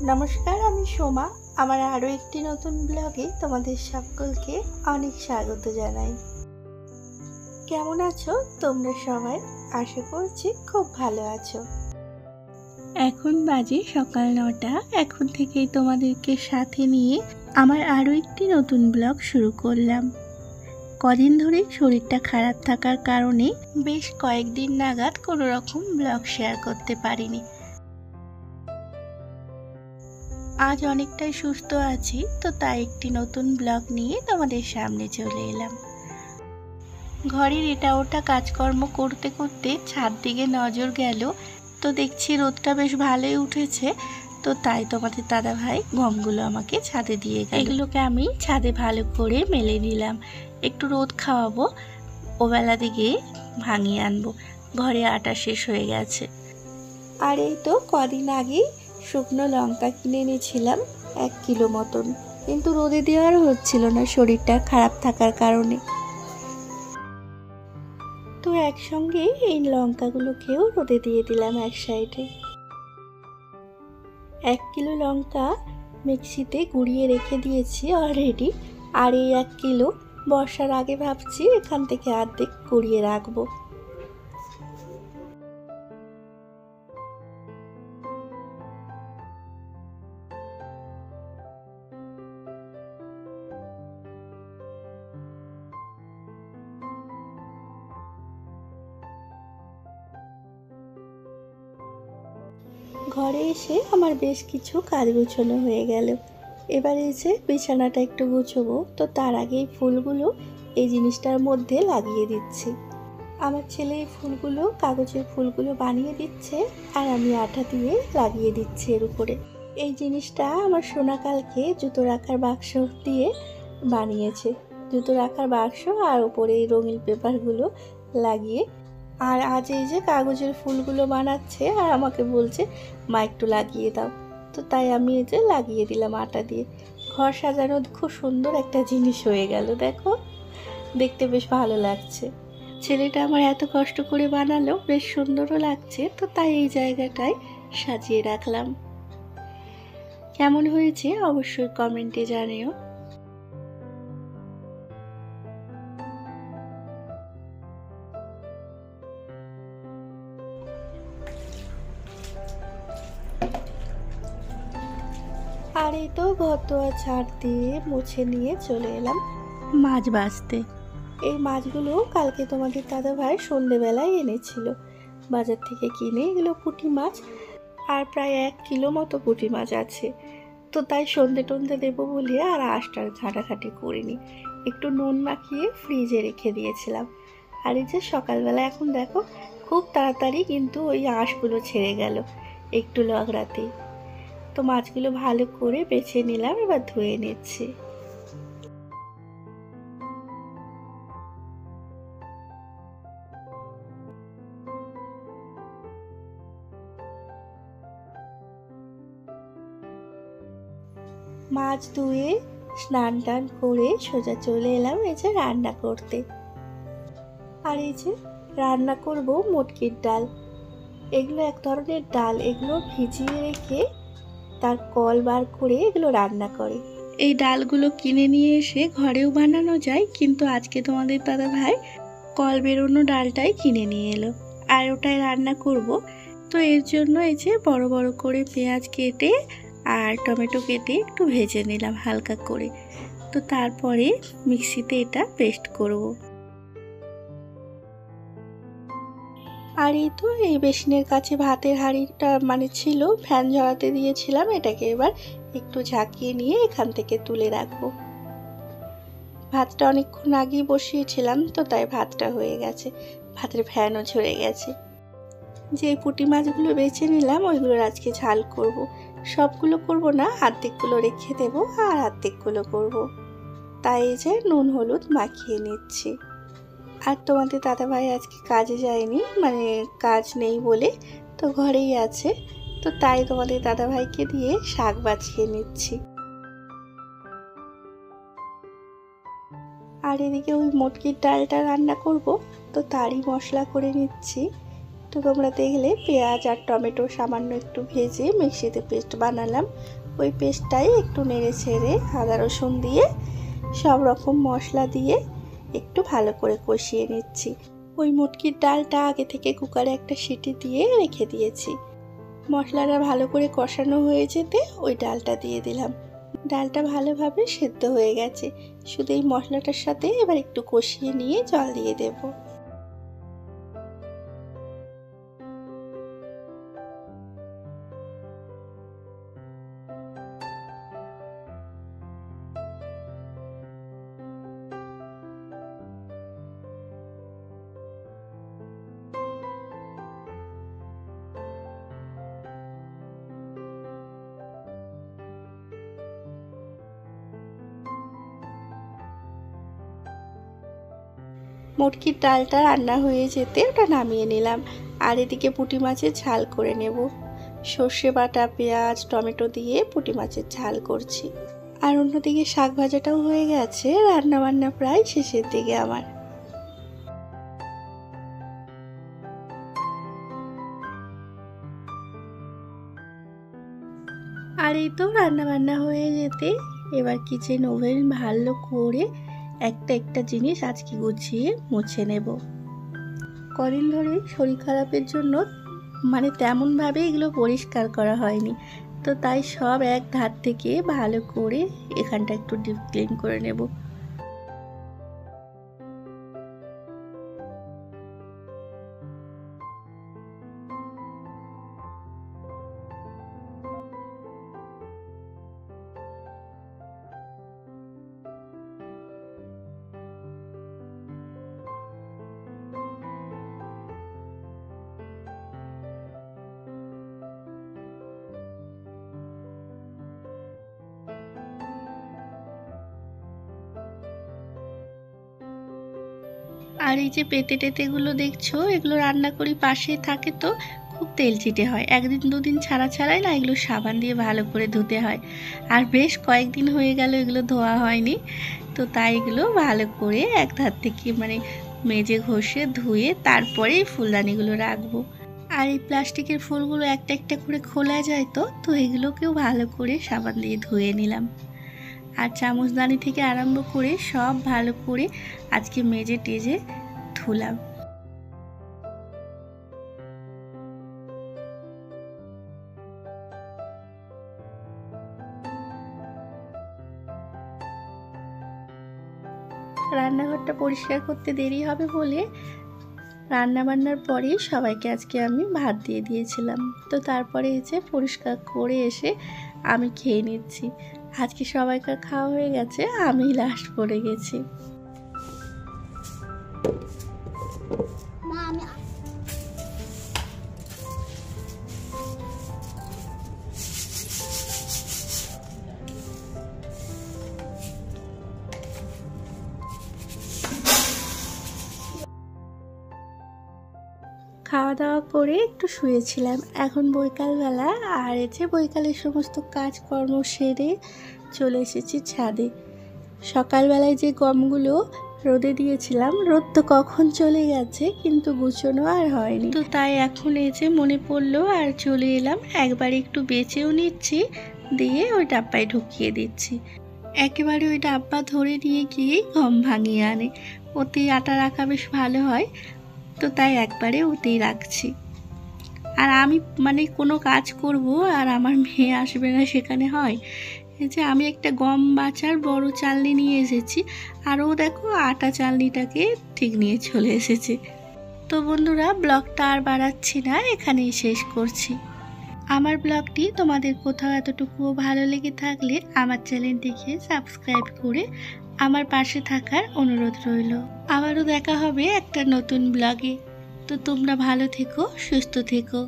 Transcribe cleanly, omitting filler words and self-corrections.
নমস্কার, আমি সোমা। আমার আরও একটি নতুন ব্লগে তোমাদের সকলকে অনেক স্বাগত জানাই। কেমন আছো তোমরা সবাই? আশা করছি খুব ভালো আছো। এখন বাজে সকাল 9টা। এখন থেকেই তোমাদেরকে সাথে নিয়ে আমার আরও একটি নতুন ব্লগ শুরু করলাম। কদিন ধরে শরীরটা খারাপ থাকার কারণে বেশ কয়েকদিন নাগাদ কোনো রকম ব্লগ শেয়ার করতে পারিনি। আজ অনেকটাই সুস্থ আছি, তো তাই একটি নতুন ব্লগ নিয়ে তোমাদের সামনে চলে এলাম। ঘরের এটা ওটা কাজকর্ম করতে করতে ছাদ দিকে নজর গেল, তো দেখছি রোদটা বেশ ভালোই উঠেছে। তো তাই তোমাদের দাদা ভাই গমগুলো আমাকে ছাদে দিয়ে গেল। এগুলোকে আমি ছাদে ভালো করে মেলে নিলাম, একটু রোদ খাওয়াবো, ওবেলা দিকে ভাঙিয়ে আনবো। ঘরে আটা শেষ হয়ে গেছে। আর এই তো কদিন আগেই শুকনো লঙ্কা কিনে এনেছিলাম 1 কিলো মতন, কিন্তু রোদে দেওয়ার হচ্ছিল না শরীরটা খারাপ থাকার কারণে। তো একসঙ্গে এই লঙ্কাগুলোকেও রোদে দিয়ে দিলাম এক সাইডে। 1 কিলো লঙ্কা মিক্সিতে গুঁড়িয়ে রেখে দিয়েছি অলরেডি। আর এই 1 কিলো বর্ষার আগে ভাবছি এখান থেকে অর্ধেক গুঁড়িয়ে রাখবো। ঘরে এসে আমার বেশ কিছু কাজ গুছানো হয়ে গেল। এবার এসে বিছানাটা একটু গুছবো, তো তার আগেই ফুলগুলো এই জিনিসটার মধ্যে লাগিয়ে দিচ্ছি। আমার ছেলে এই ফুলগুলো, কাগজের ফুলগুলো বানিয়ে দিচ্ছে, আর আমি আঠা দিয়ে লাগিয়ে দিচ্ছি এর উপরে। এই জিনিসটা আমার সোনাকালকে জুতো রাখার বাক্স দিয়ে বানিয়েছে। জুতো রাখার বাক্স আর উপরে এই রঙিন পেপারগুলো লাগিয়ে। আর আজ এই যে কাগজের ফুলগুলো বানাচ্ছে আর আমাকে বলছে মা একটু লাগিয়ে দাও, তো তাই আমি এই যে লাগিয়ে দিলাম আটা দিয়ে। ঘর সাজানো খুব সুন্দর একটা জিনিস হয়ে গেল, দেখো দেখতে বেশ ভালো লাগছে। ছেলেটা আমার এত কষ্ট করে বানালো, বেশ সুন্দরও লাগছে, তো তাই এই জায়গাটায় সাজিয়ে রাখলাম। কেমন হয়েছে অবশ্যই কমেন্টে জানিও। আর এই তো ঘর দোয়ার ঝাড় দিয়ে মুছে নিয়ে চলে এলাম মাছ বাছতে। এই মাছগুলো কালকে তোমাদের দাদা ভাই সন্ধেবেলায় এনেছিল বাজার থেকে কিনে। এগুলো পুঁটি মাছ, আর প্রায় 1 কিলো মতো পুঁটি মাছ আছে। তো তাই সন্ধে টন্ধে দেবো বলে আর আঁশটার ঘাঁটাঘাঁটি করিনি, একটু নুন মাখিয়ে ফ্রিজে রেখে দিয়েছিলাম। আর এই যে সকালবেলা এখন দেখো খুব তাড়াতাড়ি কিন্তু ওই আঁশগুলো ছেড়ে গেল একটু লগড়াতেই। তো মাছগুলো ভালো করে বেছে নিলাম, এবার ধুয়ে নিচ্ছি। মাছ ধুয়ে স্নান টান করে সোজা চলে এলাম এই যে রান্না করতে। আর এই যে রান্না করব মটকির ডাল। এগুলো এক ধরনের ডাল, এগুলো ভিজিয়ে রেখে তার কল বার করে এগুলো রান্না করে। এই ডালগুলো কিনে নিয়ে এসে ঘরেও বানানো যায়, কিন্তু আজকে তোমাদের দাদা ভাই কল বেরোনো ডালটাই কিনে নিয়ে এলো, আর ওটাই রান্না করব। তো এর জন্য এই যে বড় বড় করে পেঁয়াজ কেটে আর টমেটো কেটে একটু ভেজে নিলাম হালকা করে। তো তারপরে মিক্সিতে এটা পেস্ট করব। আর এই তো এই বেসিনের কাছে ভাতের হাঁড়িটা ছিল, ফ্যান ঝরাতে দিয়েছিলাম, এটাকে এবার একটু ঝাঁকিয়ে নিয়ে এখান থেকে তুলে রাখবো। ভাতটা অনেকক্ষণ আগেই বসিয়েছিলাম, তো তাই ভাতটা হয়ে গেছে, ভাতের ফ্যানও ঝরে গেছে। যে পুঁটি মাছগুলো বেছে নিলাম ওইগুলোর আজকে ঝাল করব। সবগুলো করব না, অর্ধেকগুলো রেখে দেবো আর অর্ধেকগুলো করব। তাই যে নুন হলুদ মাখিয়ে নিচ্ছি। আর তোমাদের দাদাভাই আজকে কাজে যায়নি, মানে কাজ নেই বলে, তো ঘরেই আছে। তো তাই তোমাদের দাদাভাইকে দিয়ে শাক বাছিয়ে নিচ্ছি। আর এদিকে ওই মটকির ডালটা রান্না করব, তো তারই মশলা করে নিচ্ছি। তো তোমরা দেখলে পেঁয়াজ আর টমেটো সামান্য একটু ভেজে মিক্সিতে পেস্ট বানালাম। ওই পেস্টটাই একটু নেড়ে ছেড়ে আদা রসুন দিয়ে সব রকম মশলা দিয়ে একটু ভালো করে কষিয়ে নিচ্ছি। ওই মুটকির ডালটা আগে থেকে কুকারে একটা সিটি দিয়ে রেখে দিয়েছি। মশলাটা ভালো করে কষানো হয়ে যেতে ওই ডালটা দিয়ে দিলাম। ডালটা ভালোভাবে সেদ্ধ হয়ে গেছে, শুধু এই মশলাটার সাথে এবার একটু কষিয়ে নিয়ে জল দিয়ে দেবো। মুটকির ডালটা রান্না হয়ে যেতে ওটা নামিয়ে নিলাম। আর এদিকে পুঁটি মাছের ঝাল করে নেব। সর্ষে বাটা, পেঁয়াজ, টমেটো দিয়ে পুঁটি মাছের ঝাল করছি। আর অন্যদিকে শাক ভাজাটাও হয়ে গেছে। রান্না বান্না প্রায় শেষের দিকে আমার। আর এই তো রান্না বান্না হয়ে যেতে এবার কিচেন ওভেন ভালো করে একটা একটা জিনিস আজকে গুছিয়ে মুছে নেব। কদিন ধরে শরীর খারাপের জন্য তেমনভাবে এগুলো পরিষ্কার করা হয়নি, তো তাই সব এক ধার থেকে ভালো করে এখানটা একটু ডিপ ক্লিন করে নেব। আর এই যে পেতে টেতেগুলো দেখছো, এগুলো রান্না করি পাশে থাকে, তো খুব তেল চিটে হয়। একদিন দুদিন ছাড়া ছাড়াই না এগুলো সাবান দিয়ে ভালো করে ধুতে হয়। আর বেশ কয়েকদিন হয়ে গেল এগুলো ধোয়া হয়নি, তো তাই এগুলো ভালো করে এক ধার থেকে মেজে ঘষে ধুয়ে তারপরে ফুলদানিগুলো রাখবো। আর এই প্লাস্টিকের ফুলগুলো একটা একটা করে খোলা যায়, তো এগুলোকেও ভালো করে সাবান দিয়ে ধুয়ে নিলাম। আর চামচদানি থেকে আরম্ভ করে সব ভালো করে আজকে মেজে টেজে ধুলাম। রান্নাঘরটা পরিষ্কার করতে দেরি হবে বলে রান্না বান্নার পরেই সবাইকে আজকে আমি ভাত দিয়ে দিয়েছিলাম। তো তারপরে এসে পরিষ্কার করে এসে আমি খেয়ে নিচ্ছি। আজকে সবাইকার খাওয়া হয়ে গেছে, আমি লাস্ট পড়ে গেছি। খাওয়া দাওয়া করে একটু শুয়েছিলাম। এখন বৈকালবেলা, আর বৈকালের সমস্ত কাজকর্ম সেরে চলে এসেছি ছাদে। সকালবেলায় যে গমগুলো রোদে দিয়েছিলাম, রোদ তো কখন চলে গেছে, কিন্তু গুছোনো আর হয়নি। তো তাই এখন মনে পড়লো আর চলে এলাম। একবার একটু বেচেও নিচ্ছি, দিয়ে ওই ডাব্বায় ঢুকিয়ে দিচ্ছি। একেবারে ওই ডাব্বা ধরে নিয়ে গিয়ে গম ভাঙিয়ে আনে, ওতেই আটা রাখা বেশ ভালো হয়, তো তাই একবারে ওতেই রাখছি। আর আমি কোনো কাজ করব আর আমার মেয়ে আসবে না, সেখানে হয়। আমি একটা গম বাছার বড় চালনি নিয়ে এসেছি, আর ও দেখো আটা চালনিটাকে ঠিক নিয়ে চলে এসেছে। তো বন্ধুরা, ব্লগটা আর বাড়াচ্ছি না, এখানেই শেষ করছি। আমার ব্লগটি তোমাদের কোথাও এতটুকুও ভালো লেগে থাকলে আমার চ্যানেলটিকে সাবস্ক্রাইব করে আমার পাশে থাকার অনুরোধ রইল। আবারও দেখা হবে একটা নতুন ব্লগে। তো তোমরা ভালো থেকো, সুস্থ থেকো।